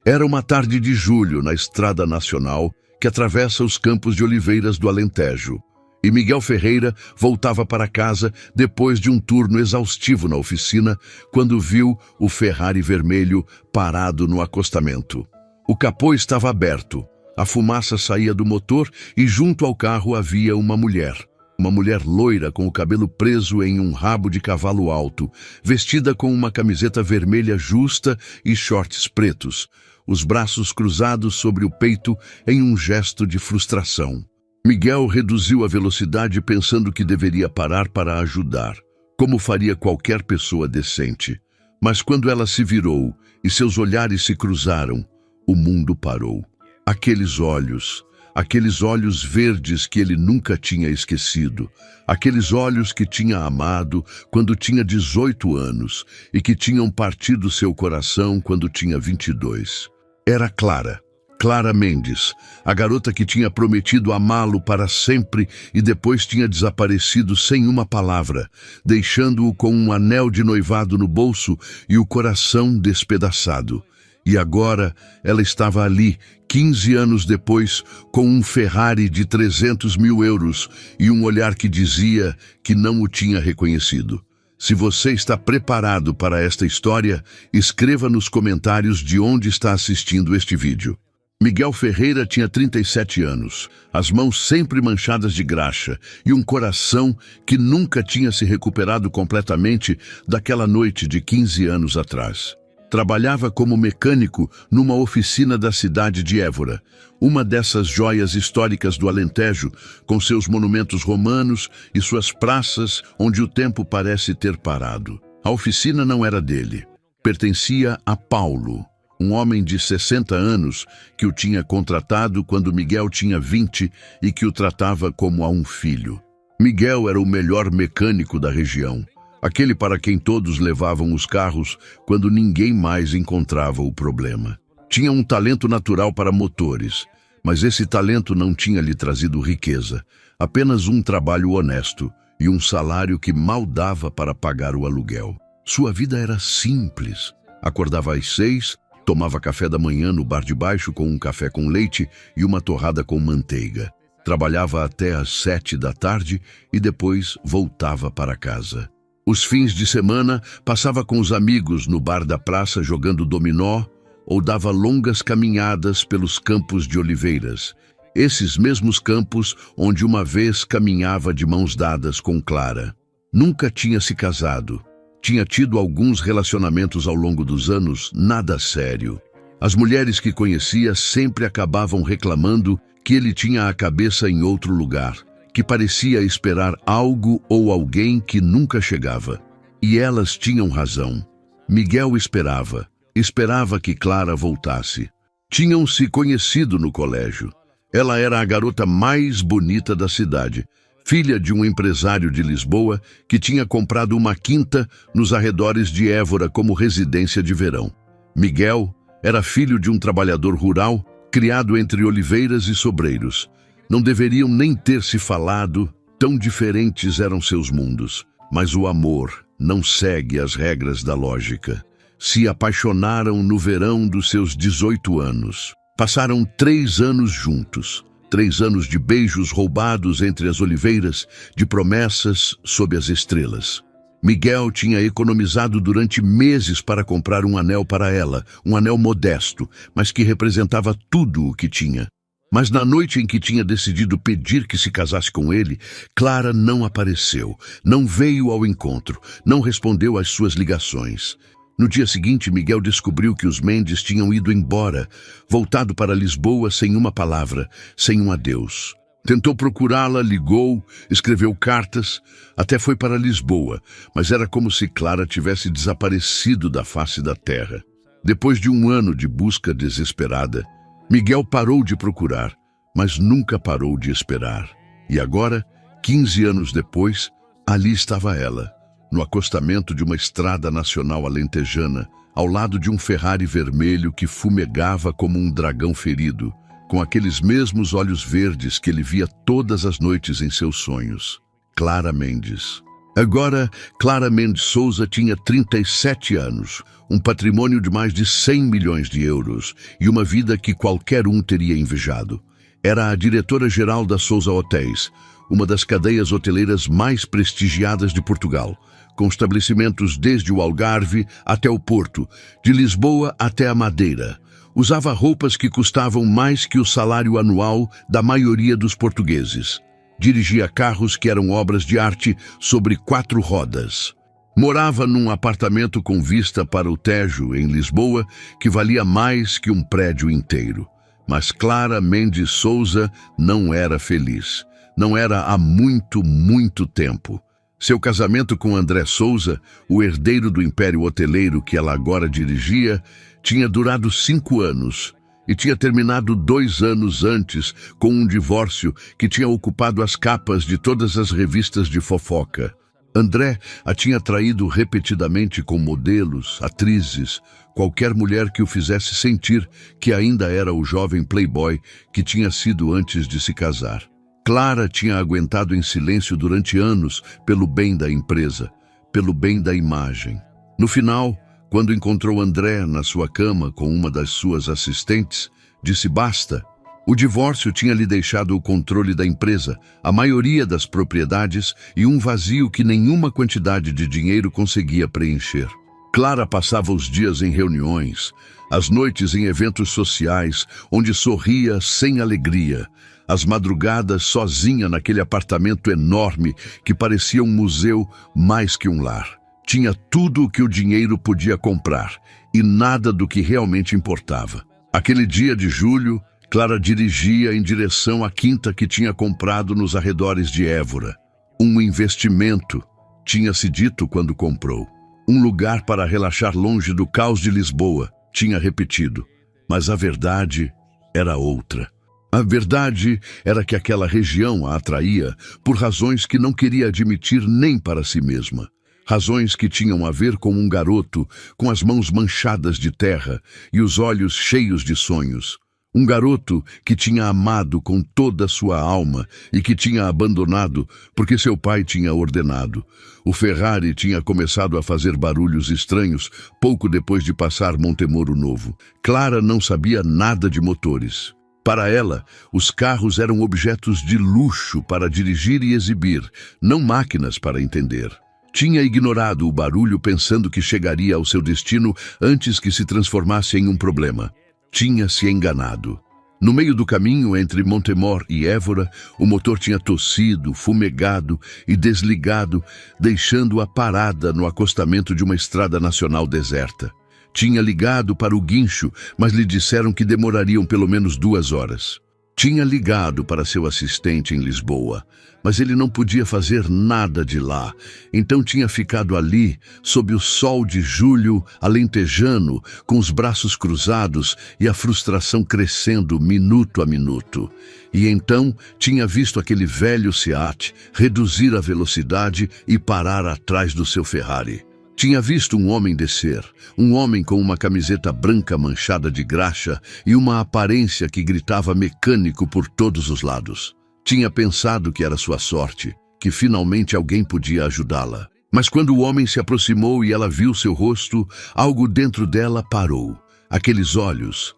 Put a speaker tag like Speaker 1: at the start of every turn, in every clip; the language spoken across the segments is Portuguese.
Speaker 1: Era uma tarde de julho na Estrada Nacional que atravessa os campos de oliveiras do Alentejo. E Miguel Ferreira voltava para casa depois de um turno exaustivo na oficina, quando viu o Ferrari vermelho parado no acostamento. O capô estava aberto, a fumaça saía do motor e junto ao carro havia uma mulher. Uma mulher loira com o cabelo preso em um rabo de cavalo alto, vestida com uma camiseta vermelha justa e shorts pretos, os braços cruzados sobre o peito em um gesto de frustração. Miguel reduziu a velocidade pensando que deveria parar para ajudar, como faria qualquer pessoa decente. Mas quando ela se virou e seus olhares se cruzaram, o mundo parou. Aqueles olhos verdes que ele nunca tinha esquecido, aqueles olhos que tinha amado quando tinha 18 anos e que tinham partido seu coração quando tinha 22. Era Clara Mendes, a garota que tinha prometido amá-lo para sempre e depois tinha desaparecido sem uma palavra, deixando-o com um anel de noivado no bolso e o coração despedaçado. E agora ela estava ali, 15 anos depois, com um Ferrari de 300 mil euros e um olhar que dizia que não o tinha reconhecido. Se você está preparado para esta história, escreva nos comentários de onde está assistindo este vídeo. Miguel Ferreira tinha 37 anos, as mãos sempre manchadas de graxa e um coração que nunca tinha se recuperado completamente daquela noite de 15 anos atrás. Trabalhava como mecânico numa oficina da cidade de Évora, uma dessas joias históricas do Alentejo, com seus monumentos romanos e suas praças onde o tempo parece ter parado. A oficina não era dele, pertencia a Paulo, um homem de 60 anos que o tinha contratado quando Miguel tinha 20 e que o tratava como a um filho. Miguel era o melhor mecânico da região, aquele para quem todos levavam os carros quando ninguém mais encontrava o problema. Tinha um talento natural para motores, mas esse talento não tinha lhe trazido riqueza, apenas um trabalho honesto e um salário que mal dava para pagar o aluguel. Sua vida era simples. Acordava às 6, tomava café da manhã no bar de baixo com um café com leite e uma torrada com manteiga. Trabalhava até às 7 da tarde e depois voltava para casa. Os fins de semana passava com os amigos no bar da praça jogando dominó ou dava longas caminhadas pelos campos de oliveiras. Esses mesmos campos onde uma vez caminhava de mãos dadas com Clara. Nunca tinha se casado. Tinha tido alguns relacionamentos ao longo dos anos, nada sério. As mulheres que conhecia sempre acabavam reclamando que ele tinha a cabeça em outro lugar, que parecia esperar algo ou alguém que nunca chegava. E elas tinham razão. Miguel esperava que Clara voltasse. Tinham se conhecido no colégio. Ela era a garota mais bonita da cidade, filha de um empresário de Lisboa que tinha comprado uma quinta nos arredores de Évora como residência de verão. Miguel era filho de um trabalhador rural, criado entre oliveiras e sobreiros. Não deveriam nem ter se falado, tão diferentes eram seus mundos. Mas o amor não segue as regras da lógica. Se apaixonaram no verão dos seus 18 anos. Passaram 3 anos juntos. 3 anos de beijos roubados entre as oliveiras, de promessas sob as estrelas. Miguel tinha economizado durante meses para comprar um anel para ela, um anel modesto, mas que representava tudo o que tinha. Mas na noite em que tinha decidido pedir que se casasse com ele, Clara não apareceu, não veio ao encontro, não respondeu às suas ligações. No dia seguinte, Miguel descobriu que os Mendes tinham ido embora, voltado para Lisboa sem uma palavra, sem um adeus. Tentou procurá-la, ligou, escreveu cartas, até foi para Lisboa, mas era como se Clara tivesse desaparecido da face da terra. Depois de um ano de busca desesperada, Miguel parou de procurar, mas nunca parou de esperar. E agora, 15 anos depois, ali estava ela, no acostamento de uma estrada nacional alentejana, ao lado de um Ferrari vermelho que fumegava como um dragão ferido, com aqueles mesmos olhos verdes que ele via todas as noites em seus sonhos. Clara Mendes. Agora, Clara Mendes Souza tinha 37 anos, um patrimônio de mais de 100 milhões de euros e uma vida que qualquer um teria invejado. Era a diretora-geral da Souza Hotéis, uma das cadeias hoteleiras mais prestigiadas de Portugal, com estabelecimentos desde o Algarve até o Porto, de Lisboa até a Madeira. Usava roupas que custavam mais que o salário anual da maioria dos portugueses. Dirigia carros que eram obras de arte sobre 4 rodas. Morava num apartamento com vista para o Tejo, em Lisboa, que valia mais que um prédio inteiro. Mas Clara Mendes Souza não era feliz. Não era há muito, muito tempo. Seu casamento com André Souza, o herdeiro do império hoteleiro que ela agora dirigia, tinha durado 5 anos e tinha terminado 2 anos antes com um divórcio que tinha ocupado as capas de todas as revistas de fofoca. André a tinha traído repetidamente com modelos, atrizes, qualquer mulher que o fizesse sentir que ainda era o jovem playboy que tinha sido antes de se casar. Clara tinha aguentado em silêncio durante anos pelo bem da empresa, pelo bem da imagem. No final, quando encontrou André na sua cama com uma das suas assistentes, disse basta. O divórcio tinha lhe deixado o controle da empresa, a maioria das propriedades e um vazio que nenhuma quantidade de dinheiro conseguia preencher. Clara passava os dias em reuniões, as noites em eventos sociais, onde sorria sem alegria, as madrugadas sozinha naquele apartamento enorme que parecia um museu mais que um lar. Tinha tudo o que o dinheiro podia comprar e nada do que realmente importava. Aquele dia de julho, Clara dirigia em direção à quinta que tinha comprado nos arredores de Évora. Um investimento, tinha-se dito quando comprou. Um lugar para relaxar longe do caos de Lisboa, tinha repetido. Mas a verdade era outra. A verdade era que aquela região a atraía por razões que não queria admitir nem para si mesma. Razões que tinham a ver com um garoto com as mãos manchadas de terra e os olhos cheios de sonhos. Um garoto que tinha amado com toda a sua alma e que tinha abandonado porque seu pai tinha ordenado. O Ferrari tinha começado a fazer barulhos estranhos pouco depois de passar Montemoro Novo. Clara não sabia nada de motores. Para ela, os carros eram objetos de luxo para dirigir e exibir, não máquinas para entender. Tinha ignorado o barulho pensando que chegaria ao seu destino antes que se transformasse em um problema. Tinha se enganado. No meio do caminho entre Montemor e Évora, o motor tinha tossido, fumegado e desligado, deixando-a parada no acostamento de uma estrada nacional deserta. Tinha ligado para o guincho, mas lhe disseram que demorariam pelo menos 2 horas. Tinha ligado para seu assistente em Lisboa, mas ele não podia fazer nada de lá. Então tinha ficado ali, sob o sol de julho alentejano, com os braços cruzados e a frustração crescendo minuto a minuto. E então tinha visto aquele velho Seat reduzir a velocidade e parar atrás do seu Ferrari. Tinha visto um homem descer, um homem com uma camiseta branca manchada de graxa e uma aparência que gritava mecânico por todos os lados. Tinha pensado que era sua sorte, que finalmente alguém podia ajudá-la. Mas quando o homem se aproximou e ela viu seu rosto, algo dentro dela parou. Aqueles olhos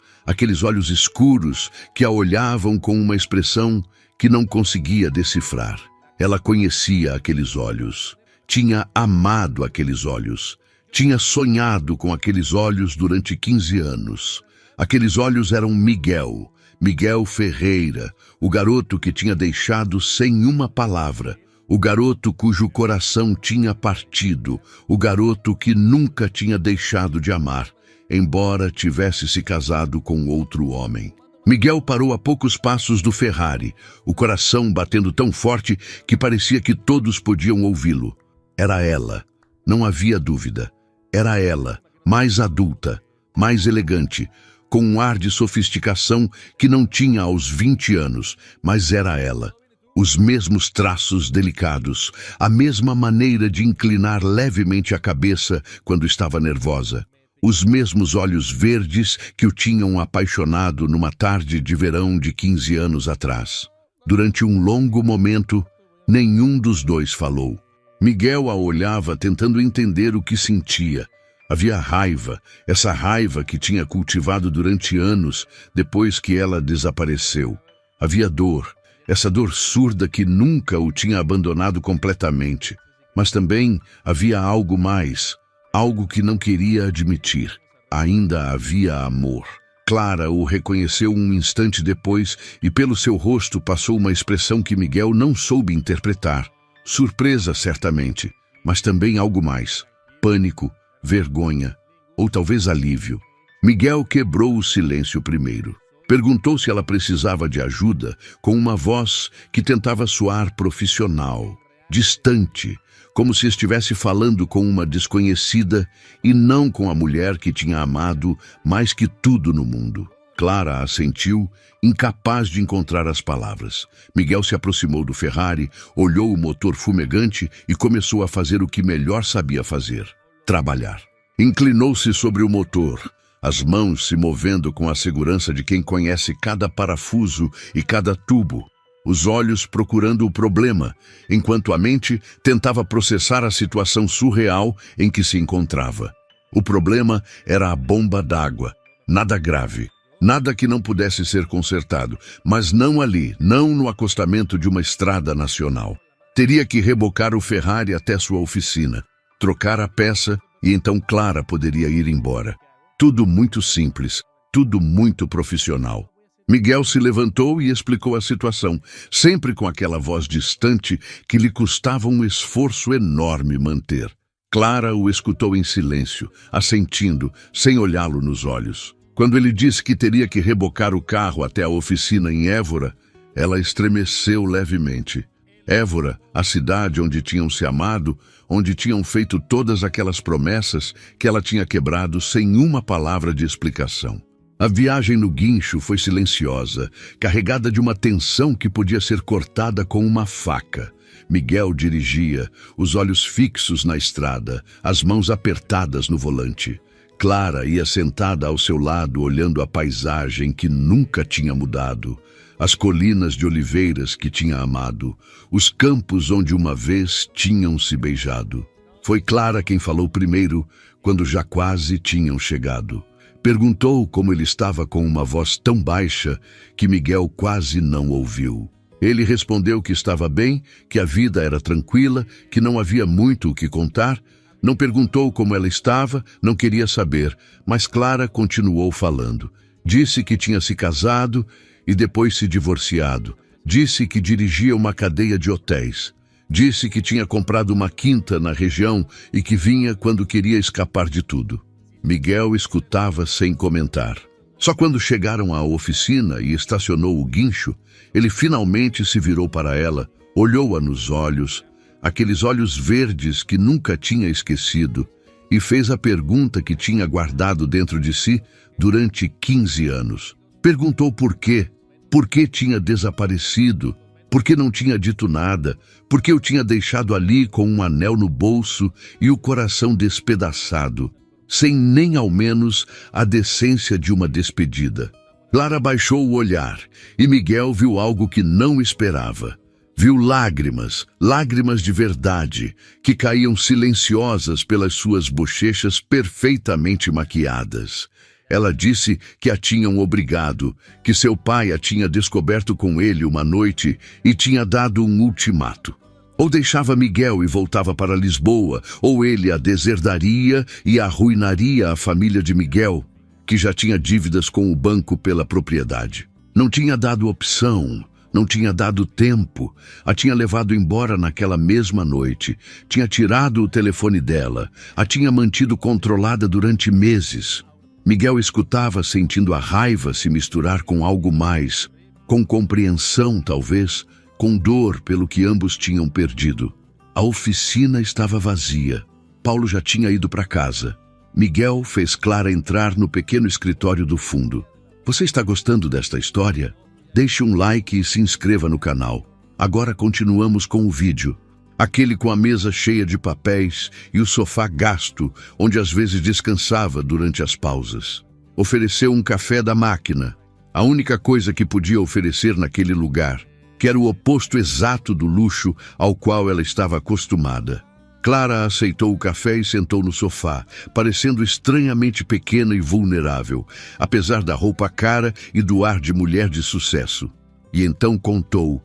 Speaker 1: escuros que a olhavam com uma expressão que não conseguia decifrar. Ela conhecia aqueles olhos. Tinha amado aqueles olhos. Tinha sonhado com aqueles olhos durante 15 anos. Aqueles olhos eram Miguel Ferreira, o garoto que tinha deixado sem uma palavra, o garoto cujo coração tinha partido, o garoto que nunca tinha deixado de amar, embora tivesse se casado com outro homem. Miguel parou a poucos passos do Ferrari, o coração batendo tão forte que parecia que todos podiam ouvi-lo. Era ela, não havia dúvida. Era ela, mais adulta, mais elegante, com um ar de sofisticação que não tinha aos 20 anos, mas era ela. Os mesmos traços delicados, a mesma maneira de inclinar levemente a cabeça quando estava nervosa. Os mesmos olhos verdes que o tinham apaixonado numa tarde de verão de 15 anos atrás. Durante um longo momento, nenhum dos dois falou. Miguel a olhava tentando entender o que sentia. Havia raiva, essa raiva que tinha cultivado durante anos depois que ela desapareceu. Havia dor, essa dor surda que nunca o tinha abandonado completamente. Mas também havia algo mais, algo que não queria admitir. Ainda havia amor. Clara o reconheceu um instante depois e pelo seu rosto passou uma expressão que Miguel não soube interpretar. Surpresa, certamente, mas também algo mais. Pânico, vergonha, ou talvez alívio. Miguel quebrou o silêncio primeiro. Perguntou se ela precisava de ajuda com uma voz que tentava soar profissional, distante, como se estivesse falando com uma desconhecida e não com a mulher que tinha amado mais que tudo no mundo. Clara assentiu, incapaz de encontrar as palavras. Miguel se aproximou do Ferrari, olhou o motor fumegante e começou a fazer o que melhor sabia fazer: trabalhar. Inclinou-se sobre o motor, as mãos se movendo com a segurança de quem conhece cada parafuso e cada tubo, os olhos procurando o problema, enquanto a mente tentava processar a situação surreal em que se encontrava. O problema era a bomba d'água. Nada grave, nada que não pudesse ser consertado, mas não ali, não no acostamento de uma estrada nacional. Teria que rebocar o Ferrari até sua oficina, trocar a peça e então Clara poderia ir embora. Tudo muito simples, tudo muito profissional. Miguel se levantou e explicou a situação, sempre com aquela voz distante que lhe custava um esforço enorme manter. Clara o escutou em silêncio, assentindo, sem olhá-lo nos olhos. Quando ele disse que teria que rebocar o carro até a oficina em Évora, ela estremeceu levemente. Évora, a cidade onde tinham se amado, onde tinham feito todas aquelas promessas que ela tinha quebrado sem uma palavra de explicação. A viagem no guincho foi silenciosa, carregada de uma tensão que podia ser cortada com uma faca. Miguel dirigia, os olhos fixos na estrada, as mãos apertadas no volante. Clara ia sentada ao seu lado, olhando a paisagem que nunca tinha mudado, as colinas de oliveiras que tinha amado, os campos onde uma vez tinham se beijado. Foi Clara quem falou primeiro, quando já quase tinham chegado. Perguntou como ele estava com uma voz tão baixa que Miguel quase não ouviu. Ele respondeu que estava bem, que a vida era tranquila, que não havia muito o que contar. Não perguntou como ela estava, não queria saber, mas Clara continuou falando. Disse que tinha se casado e depois se divorciado. Disse que dirigia uma cadeia de hotéis. Disse que tinha comprado uma quinta na região e que vinha quando queria escapar de tudo. Miguel escutava sem comentar. Só quando chegaram à oficina e estacionou o guincho, ele finalmente se virou para ela, olhou-a nos olhos, aqueles olhos verdes que nunca tinha esquecido, e fez a pergunta que tinha guardado dentro de si durante 15 anos. Perguntou por que tinha desaparecido, por que não tinha dito nada, por que o tinha deixado ali com um anel no bolso e o coração despedaçado, sem nem ao menos a decência de uma despedida. Clara baixou o olhar e Miguel viu algo que não esperava. Viu lágrimas, lágrimas de verdade, que caíam silenciosas pelas suas bochechas perfeitamente maquiadas. Ela disse que a tinham obrigado, que seu pai a tinha descoberto com ele uma noite e tinha dado um ultimato. Ou deixava Miguel e voltava para Lisboa, ou ele a deserdaria e arruinaria a família de Miguel, que já tinha dívidas com o banco pela propriedade. Não tinha dado opção, não tinha dado tempo, a tinha levado embora naquela mesma noite, tinha tirado o telefone dela, a tinha mantido controlada durante meses. Miguel escutava sentindo a raiva se misturar com algo mais, com compreensão talvez, com dor pelo que ambos tinham perdido. A oficina estava vazia. Paulo já tinha ido para casa. Miguel fez Clara entrar no pequeno escritório do fundo. Você está gostando desta história? Deixe um like e se inscreva no canal. Agora continuamos com o vídeo. Aquele com a mesa cheia de papéis e o sofá gasto, onde às vezes descansava durante as pausas. Ofereceu um café da máquina, a única coisa que podia oferecer naquele lugar, que era o oposto exato do luxo ao qual ela estava acostumada. Clara aceitou o café e sentou no sofá, parecendo estranhamente pequena e vulnerável, apesar da roupa cara e do ar de mulher de sucesso. E então contou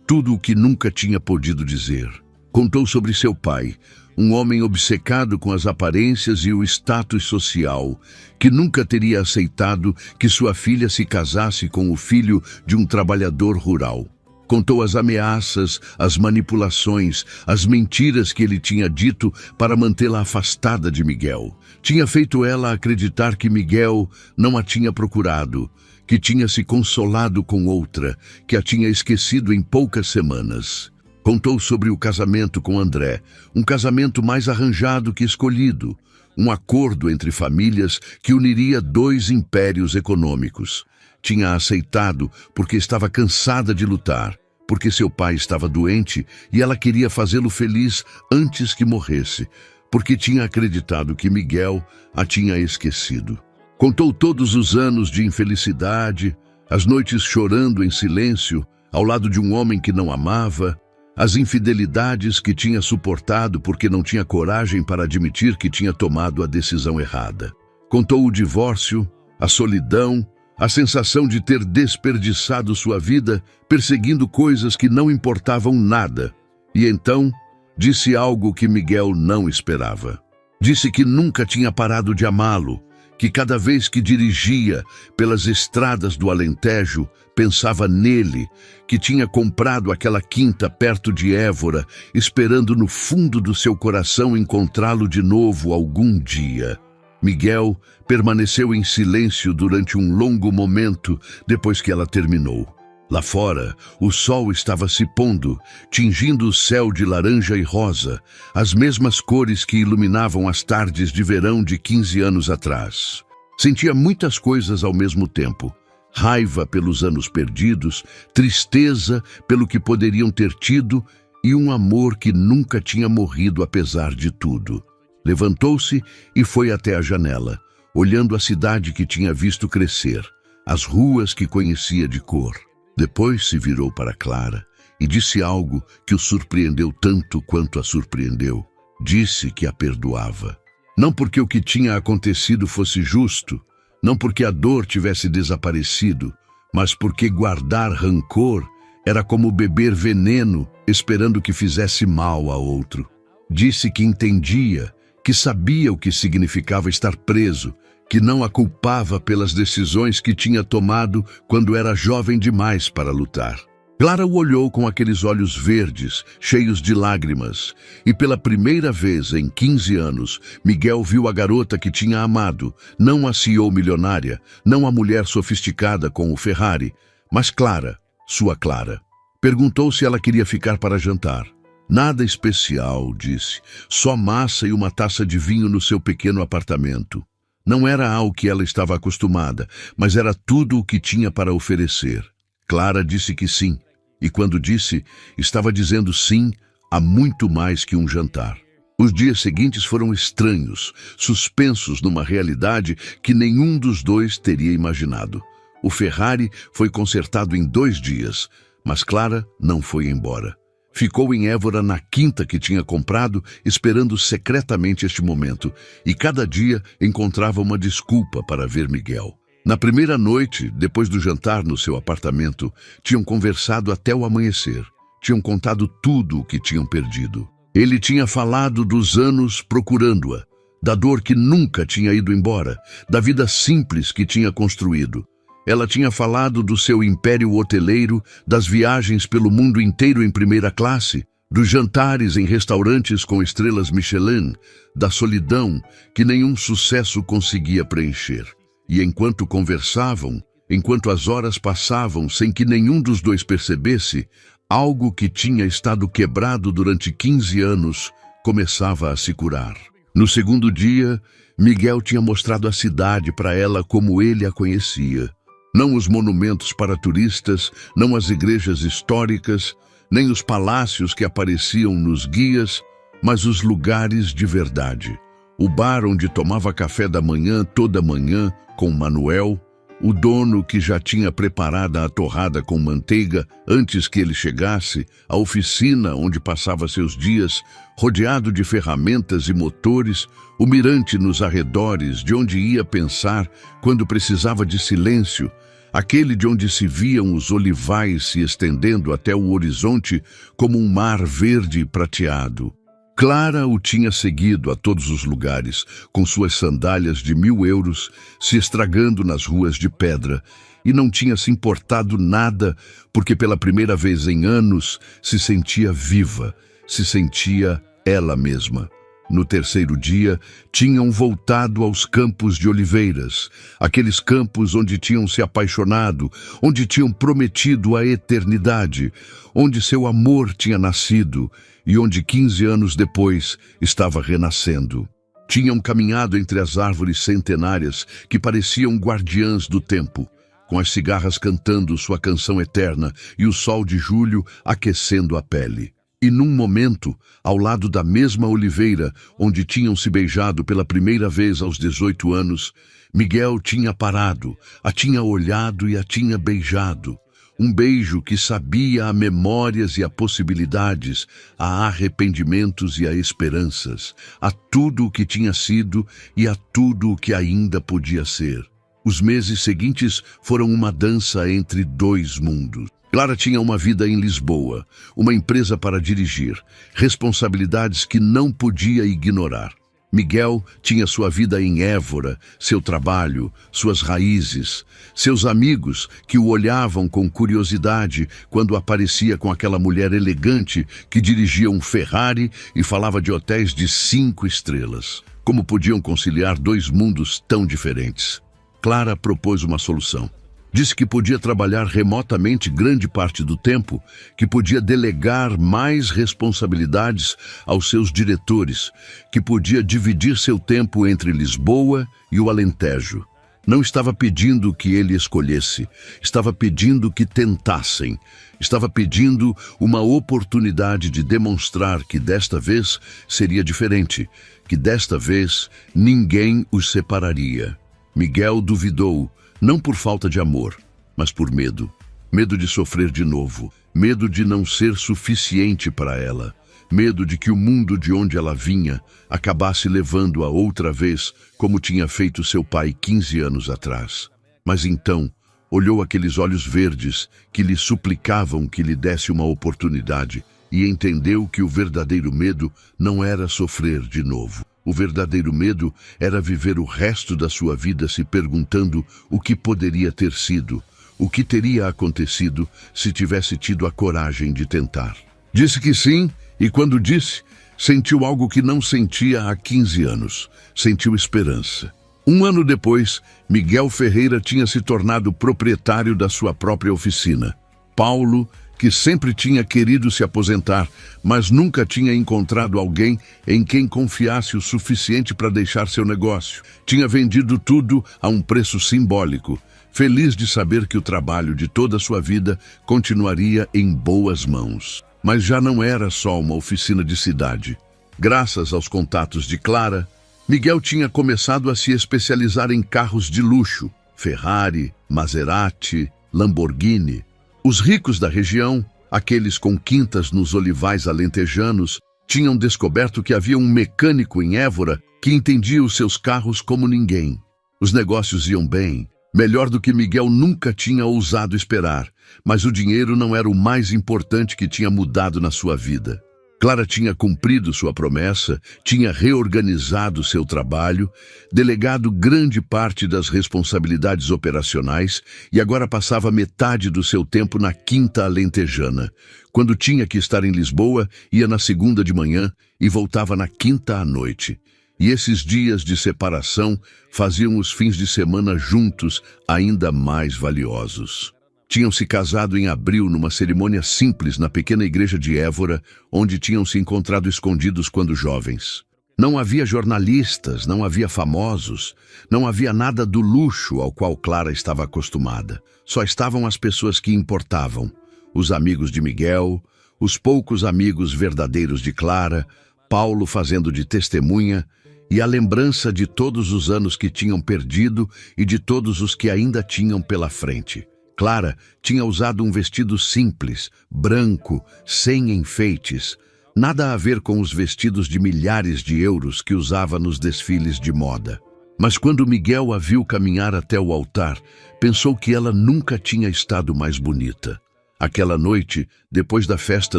Speaker 1: tudo o que nunca tinha podido dizer. Contou sobre seu pai, um homem obcecado com as aparências e o status social, que nunca teria aceitado que sua filha se casasse com o filho de um trabalhador rural. Contou as ameaças, as manipulações, as mentiras que ele tinha dito para mantê-la afastada de Miguel. Tinha feito ela acreditar que Miguel não a tinha procurado, que tinha se consolado com outra, que a tinha esquecido em poucas semanas. Contou sobre o casamento com André, um casamento mais arranjado que escolhido, um acordo entre famílias que uniria dois impérios econômicos. Tinha aceitado porque estava cansada de lutar, porque seu pai estava doente e ela queria fazê-lo feliz antes que morresse, porque tinha acreditado que Miguel a tinha esquecido. Contou todos os anos de infelicidade, as noites chorando em silêncio, ao lado de um homem que não amava, as infidelidades que tinha suportado porque não tinha coragem para admitir que tinha tomado a decisão errada. Contou o divórcio, a solidão, a sensação de ter desperdiçado sua vida perseguindo coisas que não importavam nada. E então, disse algo que Miguel não esperava. Disse que nunca tinha parado de amá-lo, que cada vez que dirigia pelas estradas do Alentejo, pensava nele, que tinha comprado aquela quinta perto de Évora, esperando no fundo do seu coração encontrá-lo de novo algum dia. Miguel permaneceu em silêncio durante um longo momento depois que ela terminou. Lá fora, o sol estava se pondo, tingindo o céu de laranja e rosa, as mesmas cores que iluminavam as tardes de verão de 15 anos atrás. Sentia muitas coisas ao mesmo tempo. Raiva pelos anos perdidos, tristeza pelo que poderiam ter tido e um amor que nunca tinha morrido apesar de tudo. Levantou-se e foi até a janela, olhando a cidade que tinha visto crescer, as ruas que conhecia de cor. Depois se virou para Clara e disse algo que o surpreendeu tanto quanto a surpreendeu. Disse que a perdoava. Não porque o que tinha acontecido fosse justo, não porque a dor tivesse desaparecido, mas porque guardar rancor era como beber veneno esperando que fizesse mal a outro. Disse que entendia, que sabia o que significava estar preso, que não a culpava pelas decisões que tinha tomado quando era jovem demais para lutar. Clara o olhou com aqueles olhos verdes, cheios de lágrimas, e pela primeira vez em 15 anos, Miguel viu a garota que tinha amado, não a CEO milionária, não a mulher sofisticada com o Ferrari, mas Clara, sua Clara. Perguntou se ela queria ficar para jantar. Nada especial, disse, só massa e uma taça de vinho no seu pequeno apartamento. Não era ao que ela estava acostumada, mas era tudo o que tinha para oferecer. Clara disse que sim, e quando disse, estava dizendo sim a muito mais que um jantar. Os dias seguintes foram estranhos, suspensos numa realidade que nenhum dos dois teria imaginado. O Ferrari foi consertado em 2 dias, mas Clara não foi embora. Ficou em Évora na quinta que tinha comprado, esperando secretamente este momento, e cada dia encontrava uma desculpa para ver Miguel. Na primeira noite, depois do jantar no seu apartamento, tinham conversado até o amanhecer. Tinham contado tudo o que tinham perdido. Ele tinha falado dos anos procurando-a, da dor que nunca tinha ido embora, da vida simples que tinha construído. Ela tinha falado do seu império hoteleiro, das viagens pelo mundo inteiro em primeira classe, dos jantares em restaurantes com estrelas Michelin, da solidão que nenhum sucesso conseguia preencher. E enquanto conversavam, enquanto as horas passavam sem que nenhum dos dois percebesse, algo que tinha estado quebrado durante 15 anos começava a se curar. No segundo dia, Miguel tinha mostrado a cidade para ela como ele a conhecia. Não os monumentos para turistas, não as igrejas históricas, nem os palácios que apareciam nos guias, mas os lugares de verdade. O bar onde tomava café da manhã toda manhã com Manuel, o dono que já tinha preparado a torrada com manteiga antes que ele chegasse, a oficina onde passava seus dias, rodeado de ferramentas e motores, o mirante nos arredores de onde ia pensar quando precisava de silêncio, aquele de onde se viam os olivais se estendendo até o horizonte como um mar verde e prateado. Clara o tinha seguido a todos os lugares, com suas sandálias de 1.000 euros se estragando nas ruas de pedra, e não tinha se importado nada, porque pela primeira vez em anos se sentia viva, se sentia ela mesma. No terceiro dia, tinham voltado aos campos de oliveiras, aqueles campos onde tinham se apaixonado, onde tinham prometido a eternidade, onde seu amor tinha nascido e onde 15 anos depois estava renascendo. Tinham caminhado entre as árvores centenárias que pareciam guardiãs do tempo, com as cigarras cantando sua canção eterna e o sol de julho aquecendo a pele. E num momento, ao lado da mesma oliveira onde tinham se beijado pela primeira vez aos 18 anos, Miguel tinha parado, a tinha olhado e a tinha beijado. Um beijo que sabia a memórias e a possibilidades, a arrependimentos e a esperanças, a tudo o que tinha sido e a tudo o que ainda podia ser. Os meses seguintes foram uma dança entre dois mundos. Clara tinha uma vida em Lisboa, uma empresa para dirigir, responsabilidades que não podia ignorar. Miguel tinha sua vida em Évora, seu trabalho, suas raízes, seus amigos que o olhavam com curiosidade quando aparecia com aquela mulher elegante que dirigia um Ferrari e falava de hotéis de 5 estrelas. Como podiam conciliar dois mundos tão diferentes? Clara propôs uma solução. Disse que podia trabalhar remotamente grande parte do tempo, que podia delegar mais responsabilidades aos seus diretores, que podia dividir seu tempo entre Lisboa e o Alentejo. Não estava pedindo que ele escolhesse, estava pedindo que tentassem, estava pedindo uma oportunidade de demonstrar que desta vez seria diferente, que desta vez ninguém os separaria. Miguel duvidou, não por falta de amor, mas por medo. Medo de sofrer de novo, medo de não ser suficiente para ela, medo de que o mundo de onde ela vinha acabasse levando-a outra vez, como tinha feito seu pai 15 anos atrás. Mas então, olhou aqueles olhos verdes que lhe suplicavam que lhe desse uma oportunidade e entendeu que o verdadeiro medo não era sofrer de novo. O verdadeiro medo era viver o resto da sua vida se perguntando o que poderia ter sido, o que teria acontecido se tivesse tido a coragem de tentar. Disse que sim, e quando disse, sentiu algo que não sentia há 15 anos. Sentiu esperança. Um ano depois, Miguel Ferreira tinha se tornado proprietário da sua própria oficina. Paulo, que sempre tinha querido se aposentar, mas nunca tinha encontrado alguém em quem confiasse o suficiente para deixar seu negócio. Tinha vendido tudo a um preço simbólico, feliz de saber que o trabalho de toda a sua vida continuaria em boas mãos. Mas já não era só uma oficina de cidade. Graças aos contatos de Clara, Miguel tinha começado a se especializar em carros de luxo, Ferrari, Maserati, Lamborghini. Os ricos da região, aqueles com quintas nos olivais alentejanos, tinham descoberto que havia um mecânico em Évora que entendia os seus carros como ninguém. Os negócios iam bem, melhor do que Miguel nunca tinha ousado esperar, mas o dinheiro não era o mais importante que tinha mudado na sua vida. Clara tinha cumprido sua promessa, tinha reorganizado seu trabalho, delegado grande parte das responsabilidades operacionais e agora passava metade do seu tempo na Quinta Alentejana. Quando tinha que estar em Lisboa, ia na segunda de manhã e voltava na quinta à noite. E esses dias de separação faziam os fins de semana juntos ainda mais valiosos. Tinham se casado em abril numa cerimônia simples na pequena igreja de Évora, onde tinham se encontrado escondidos quando jovens. Não havia jornalistas, não havia famosos, não havia nada do luxo ao qual Clara estava acostumada. Só estavam as pessoas que importavam, os amigos de Miguel, os poucos amigos verdadeiros de Clara, Paulo fazendo de testemunha e a lembrança de todos os anos que tinham perdido e de todos os que ainda tinham pela frente. Clara tinha usado um vestido simples, branco, sem enfeites, nada a ver com os vestidos de milhares de euros que usava nos desfiles de moda. Mas quando Miguel a viu caminhar até o altar, pensou que ela nunca tinha estado mais bonita. Aquela noite, depois da festa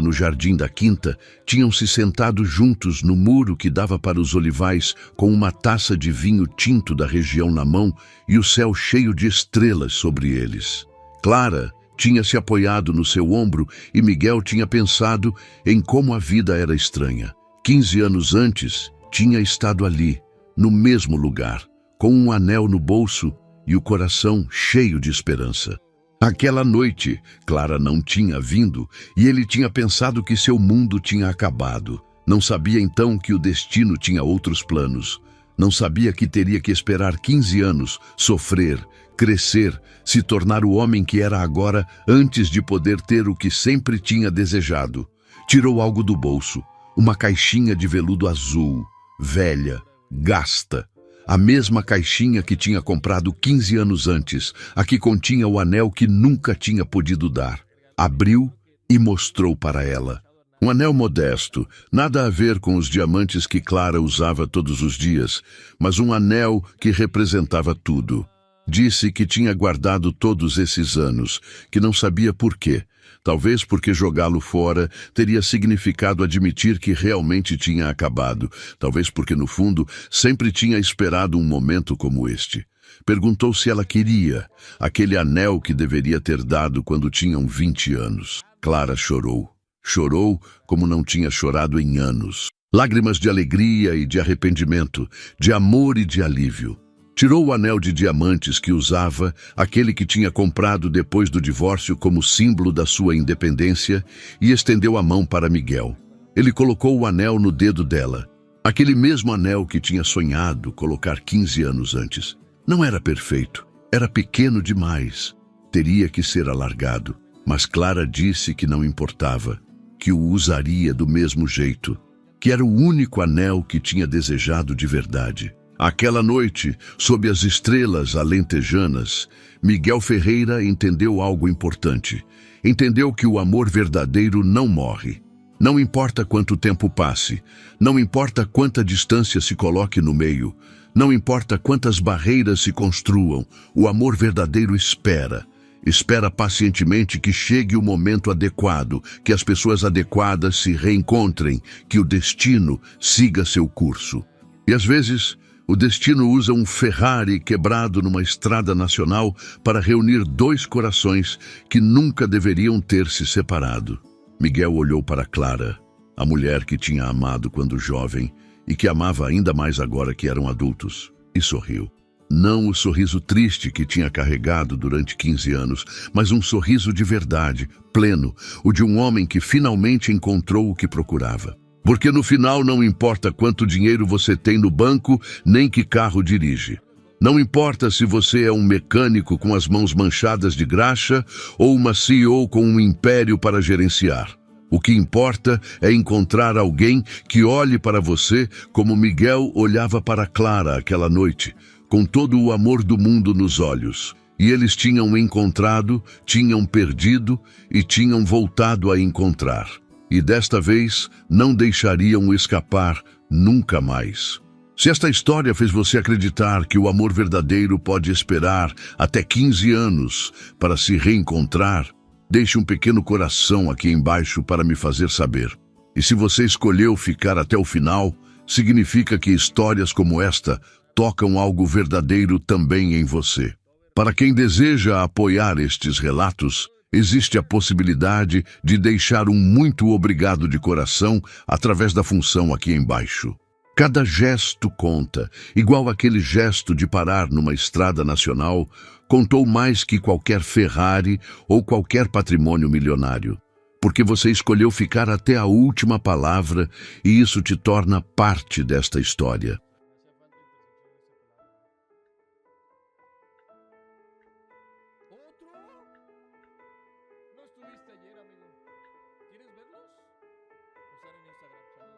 Speaker 1: no jardim da quinta, tinham se sentado juntos no muro que dava para os olivais, com uma taça de vinho tinto da região na mão e o céu cheio de estrelas sobre eles. Clara tinha se apoiado no seu ombro e Miguel tinha pensado em como a vida era estranha. 15 anos antes, tinha estado ali, no mesmo lugar, com um anel no bolso e o coração cheio de esperança. Aquela noite, Clara não tinha vindo e ele tinha pensado que seu mundo tinha acabado. Não sabia então que o destino tinha outros planos. Não sabia que teria que esperar 15 anos, sofrer, crescer, se tornar o homem que era agora antes de poder ter o que sempre tinha desejado. Tirou algo do bolso, uma caixinha de veludo azul, velha, gasta. A mesma caixinha que tinha comprado 15 anos antes, a que continha o anel que nunca tinha podido dar. Abriu e mostrou para ela. Um anel modesto, nada a ver com os diamantes que Clara usava todos os dias, mas um anel que representava tudo. Disse que tinha guardado todos esses anos, que não sabia por quê. Talvez porque jogá-lo fora teria significado admitir que realmente tinha acabado. Talvez porque, no fundo, sempre tinha esperado um momento como este. Perguntou se ela queria aquele anel que deveria ter dado quando tinham 20 anos. Clara chorou. Chorou como não tinha chorado em anos. Lágrimas de alegria e de arrependimento, de amor e de alívio. Tirou o anel de diamantes que usava, aquele que tinha comprado depois do divórcio como símbolo da sua independência, e estendeu a mão para Miguel. Ele colocou o anel no dedo dela, aquele mesmo anel que tinha sonhado colocar 15 anos antes. Não era perfeito, era pequeno demais, teria que ser alargado, mas Clara disse que não importava, que o usaria do mesmo jeito, que era o único anel que tinha desejado de verdade. Aquela noite, sob as estrelas alentejanas, Miguel Ferreira entendeu algo importante. Entendeu que o amor verdadeiro não morre. Não importa quanto tempo passe, não importa quanta distância se coloque no meio, não importa quantas barreiras se construam, o amor verdadeiro espera. Espera pacientemente que chegue o momento adequado, que as pessoas adequadas se reencontrem, que o destino siga seu curso. E às vezes, o destino usa um Ferrari quebrado numa estrada nacional para reunir dois corações que nunca deveriam ter se separado. Miguel olhou para Clara, a mulher que tinha amado quando jovem e que amava ainda mais agora que eram adultos, e sorriu. Não o sorriso triste que tinha carregado durante 15 anos, mas um sorriso de verdade, pleno, o de um homem que finalmente encontrou o que procurava. Porque no final não importa quanto dinheiro você tem no banco, nem que carro dirige. Não importa se você é um mecânico com as mãos manchadas de graxa ou uma CEO com um império para gerenciar. O que importa é encontrar alguém que olhe para você como Miguel olhava para Clara aquela noite, com todo o amor do mundo nos olhos. E eles tinham encontrado, tinham perdido e tinham voltado a encontrar. E desta vez não deixariam escapar nunca mais. Se esta história fez você acreditar que o amor verdadeiro pode esperar até 15 anos para se reencontrar, deixe um pequeno coração aqui embaixo para me fazer saber. E se você escolheu ficar até o final, significa que histórias como esta tocam algo verdadeiro também em você. Para quem deseja apoiar estes relatos, existe a possibilidade de deixar um muito obrigado de coração através da função aqui embaixo. Cada gesto conta, igual aquele gesto de parar numa estrada nacional, contou mais que qualquer Ferrari ou qualquer patrimônio milionário. Porque você escolheu ficar até a última palavra e isso te torna parte desta história.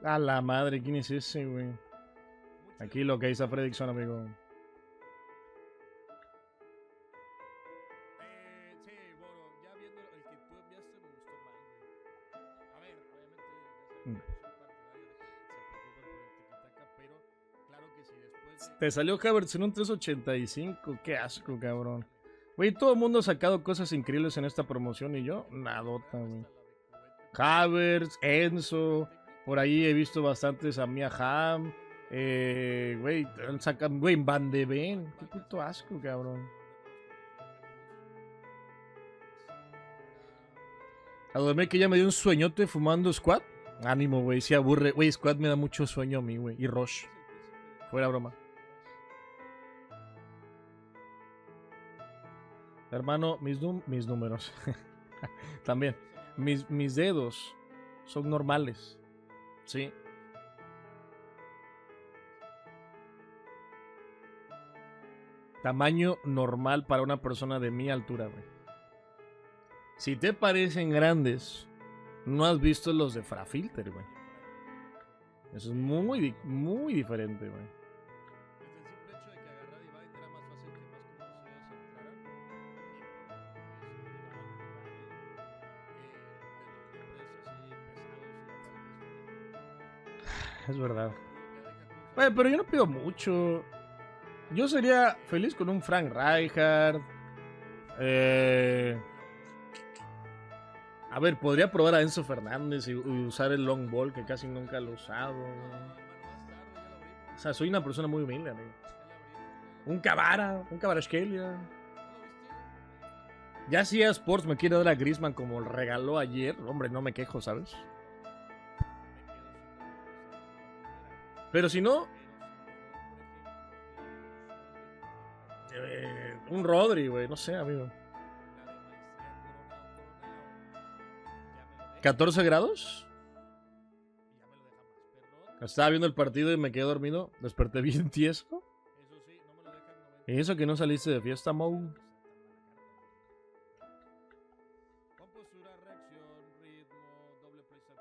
Speaker 2: A la madre, ¿quién es ese, güey? Aquí lo que dice Fredrickson, amigo.
Speaker 3: Sí, bueno, ya viendo el que tú enviaste me gustó más, güey. A ver, obviamente ya saben que yo soy partidario de que se preocupen por el tiquitaca, pero claro que si después de...
Speaker 2: Te salió Havertz en un 3.85. Qué asco, cabrón. Güey, todo el mundo ha sacado cosas increíbles en esta promoción y yo, nadota, güey. Havertz, Enzo, por ahí he visto bastantes a Mia Hamm. Güey, sacan, güey, Van de Ven. Qué puto asco, cabrón. A dormir que ya me dio un sueñote fumando Squad. Ánimo, güey, si aburre. Güey, Squad me da mucho sueño a mí, güey. Y Rush. Fuera broma. Hermano, mis números. También. Mis dedos son normales. Sí. Tamaño normal para una persona de mi altura, güey. Si te parecen grandes, no has visto los de Frafilter, güey. Eso es muy, muy diferente, güey. Es verdad. Güey, pero yo no pido mucho. Yo sería feliz con un Frank Rijkaard. A ver, podría probar a Enzo Fernández y usar el long ball, que casi nunca lo he usado. O sea, soy una persona muy humilde, amigo. Un Kvaratskhelia. Ya si a Sports me quiere dar a Griezmann como lo regaló ayer, hombre, no me quejo, ¿sabes? Pero si no, un Rodri, güey, no sé, amigo. 14 grados. Estaba viendo el partido y me quedé dormido. Desperté bien tieso. Y eso que no saliste de fiesta, Mou.
Speaker 3: Compostura, reacción, ritmo, doble presa,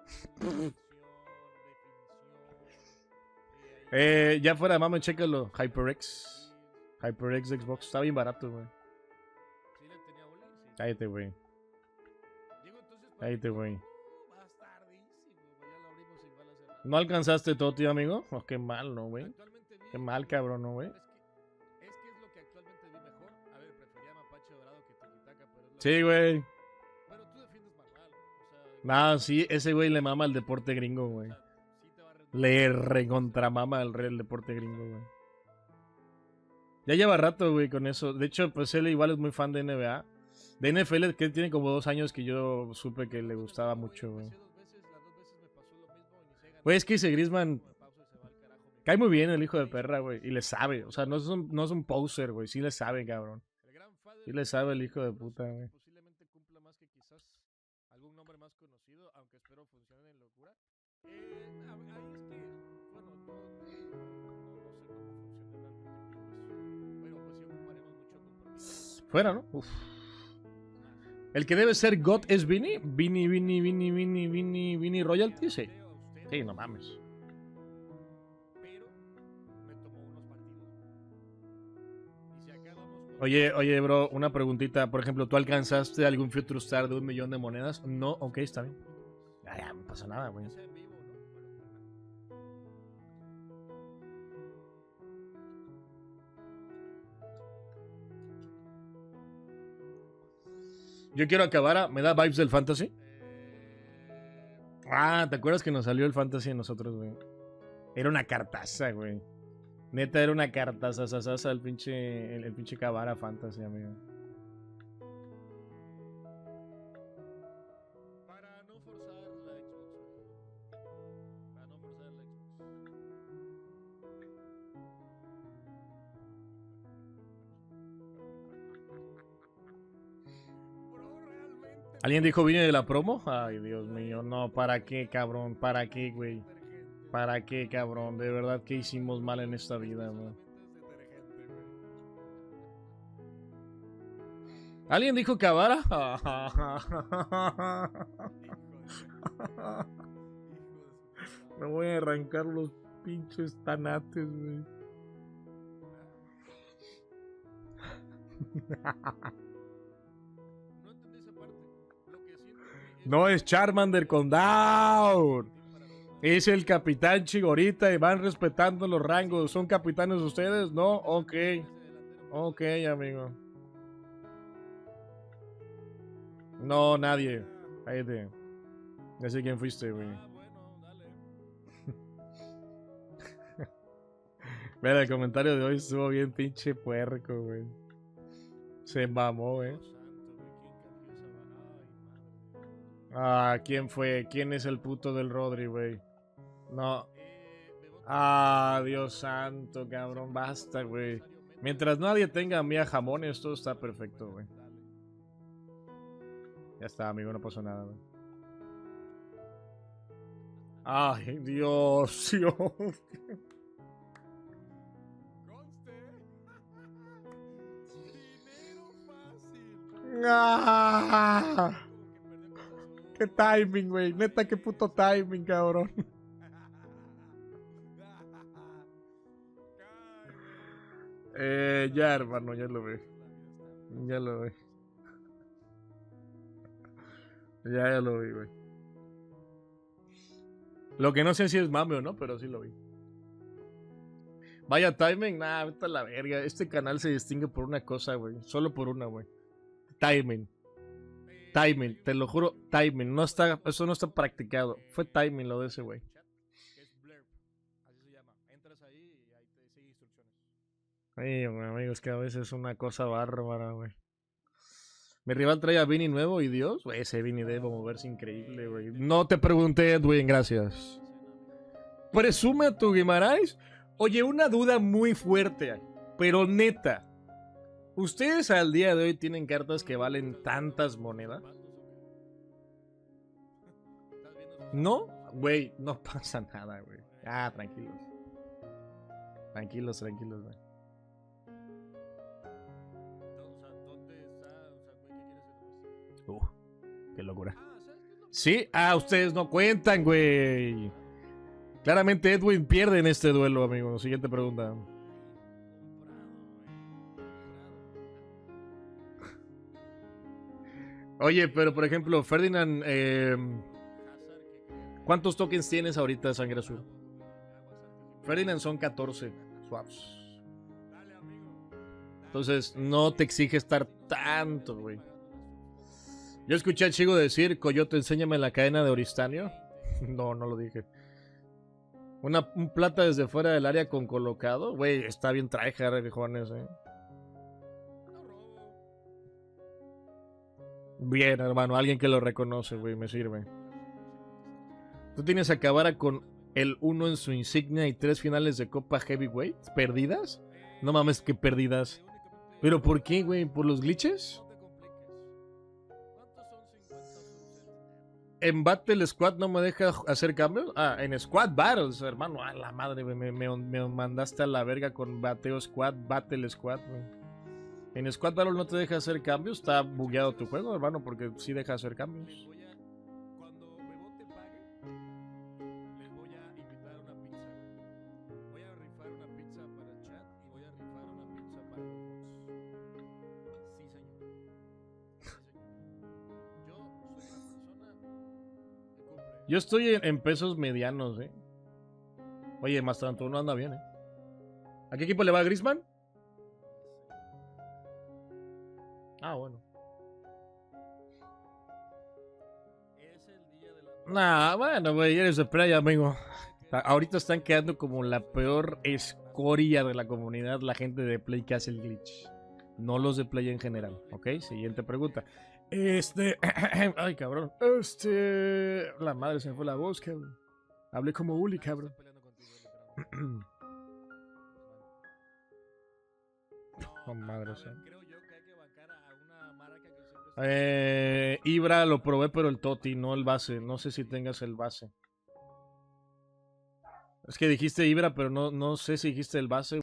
Speaker 2: Ya fuera de mame, chécalo. HyperX. HyperX de Xbox. Está bien barato, güey. Cállate, güey. Cállate, güey. ¿No alcanzaste todo, tío, amigo? Oh, qué mal, ¿no, güey? Qué mal, cabrón, ¿no, güey?
Speaker 3: Es que es lo que actualmente vi mejor. A ver, prefería Mapache Dorado que Tiquitaca, pero es lo
Speaker 2: Sí, güey.
Speaker 3: Pero tú defiendes Manual. O sea,
Speaker 2: Nada, sí, ese güey le mama al deporte gringo, güey.
Speaker 3: sí te va a
Speaker 2: Le recontramama al real deporte gringo, güey. Ya lleva rato, güey, con eso. De hecho, pues él igual es muy fan de NBA. De NFL, que tiene como 2 años que yo supe que le gustaba mucho, güey. Güey, es que ese Griezmann cae muy bien el hijo de perra, güey. Y le sabe. O sea, no es un poser, güey. Sí le sabe, cabrón. Sí le sabe el hijo de puta, güey.
Speaker 3: Posiblemente cumpla más que quizás algún nombre más conocido, aunque espero funcione en locura. Ahí es que, bueno, no sé cómo funciona realmente, pero pues sí ocuparemos mucho compromiso.
Speaker 2: Fuera, ¿no? Uf. El que debe ser God es Vini. Vini Royalty, sí. Sí, no mames.
Speaker 3: Pero me tomó unos partidos. Y si acá vamos con...
Speaker 2: Oye, bro, una preguntita. Por ejemplo, ¿tú alcanzaste algún Future Star de 1 millón de monedas? No, ok, está bien. Ya, no pasa nada, güey.
Speaker 3: Ya sea en vivo, ¿no?
Speaker 2: Yo quiero acabar. ¿Me da vibes del fantasy? Ah, ¿te acuerdas que nos salió el fantasy de nosotros, güey? Era una cartaza, güey. Neta, era una cartaza el pinche Cabara Fantasy, amigo.
Speaker 3: Para no forzar la Xbox, güey. Para no forzar la Xbox. Bro, realmente.
Speaker 2: ¿Alguien dijo vine de la promo? Ay, Dios mío, no, ¿para qué, cabrón? ¿Para qué, güey? ¿Para qué, cabrón? De verdad, ¿qué hicimos mal en esta vida, güey? ¿Alguien dijo Cabara? Me voy a arrancar los Pinches tanates, güey.
Speaker 3: No entendí esa parte. Lo que siento, güey,
Speaker 2: No es Charmander con down. Es el capitán Chigorita y van respetando los rangos. ¿Son capitanes ustedes? No, ok. Ok, amigo. No, nadie. Cállate. Ya sé quién fuiste, güey.
Speaker 3: bueno, dale.
Speaker 2: Mira, el comentario de hoy estuvo bien pinche puerco, güey. Se mamó, güey.
Speaker 3: Dios santo, güey, ¿quién cambió esa Ay, madre.
Speaker 2: Ah, ¿quién fue? ¿Quién es el puto del Rodri, güey? No.
Speaker 3: Bebote,
Speaker 2: Ah, Dios santo, cabrón. Basta, güey. Mientras nadie tenga mía jamones, todo está perfecto, güey.
Speaker 3: dale.
Speaker 2: Ya está, amigo, no pasó nada, güey. Ay, Dios, Dios.
Speaker 3: Conste. Dinero fácil.
Speaker 2: Ah,
Speaker 3: Como que perdió Cruz Azul.
Speaker 2: qué timing, güey. Neta, qué puto timing, cabrón. Ya, hermano, ya lo ve. Ya lo ve. Ya lo vi, güey. Lo que no sé si es mame o no, pero sí lo vi. Vaya timing, nah, vete a la verga. Este canal se distingue por una cosa, güey. Solo por una, güey. Timing. Timing, te lo juro, timing. No está, eso no está practicado. Fue timing lo de ese, güey.
Speaker 3: Que es Blurb, así se llama. Entras ahí y ahí te sigue instrucciones.
Speaker 2: Ay, amigos, que a veces es una cosa bárbara, güey. Mi rival trae a Vini nuevo y Dios, güey, ese Vini debe moverse increíble, güey. No te pregunté, Edwin, gracias. Presume a tu Guimaraes. Oye, una duda muy fuerte, pero neta. ¿Ustedes al día de hoy tienen cartas que valen tantas monedas? ¿No? Güey, no pasa nada, güey. Ah, tranquilos. Tranquilos, tranquilos, güey.
Speaker 3: O sea, ¿dónde está? O sea, güey, ¿qué quieres que te muestre?
Speaker 2: Qué locura.
Speaker 3: Ah, ¿sabes qué es lo que
Speaker 2: Sí, ustedes no cuentan, güey. Claramente Edwin pierde en este duelo, amigo. Siguiente pregunta. Oye, pero por ejemplo, Ferdinand, ¿cuántos tokens tienes ahorita, Sangre Azul? Ferdinand son 14 swaps. Entonces, no te exige estar tanto, güey. Yo escuché al chico decir, Coyote, enséñame la cadena de Oristanio. No, no lo dije. Un plata desde fuera del área con colocado. Güey, está bien tryhard, Juanes, Bien, hermano, alguien que lo reconoce, güey, me sirve. Tú tienes a Cabara con el 1 en su insignia y 3 finales de Copa Heavyweight. ¿Perdidas? No mames, que perdidas. ¿Pero por qué, güey? ¿Por los glitches? En Battle Squad no me deja hacer cambios. Ah, en Squad Battles, hermano. A la madre, güey. Me mandaste a la verga con Bateo Squad, Battle Squad, güey. En Squad Battle no te deja hacer cambios. Está bugueado tu juego, hermano, porque sí deja hacer cambios.
Speaker 3: Cuando Bebote pague, les voy a invitar a una pizza, güey. Voy a rifar una pizza para el chat y voy a rifar una pizza para los bots. Sí, señor. Sí, señor. Yo soy una persona que cumple.
Speaker 2: Yo estoy en pesos medianos, Oye, Mastranto no anda bien, ¿A qué equipo le va Griezmann? Ah, bueno.
Speaker 3: Es el día de la...
Speaker 2: Nah, bueno, güey, eres de playa, amigo. Ahorita están quedando como la peor escoria de la comunidad la gente de Play que hace el glitch. No los de Play en general, ¿ok? Siguiente pregunta. Ay, cabrón. La madre se me fue la voz, cabrón. Hablé como Uli, cabrón.
Speaker 3: Estoy peleando contigo, literalmente.
Speaker 2: Oh, madre,
Speaker 3: a
Speaker 2: sea.
Speaker 3: ver, creo yo que hay que bancar a una marca que siempre está...
Speaker 2: Ibra lo probé, pero el Toti, no el base. No sé si tengas el base. Es que dijiste Ibra, pero no sé si dijiste el base.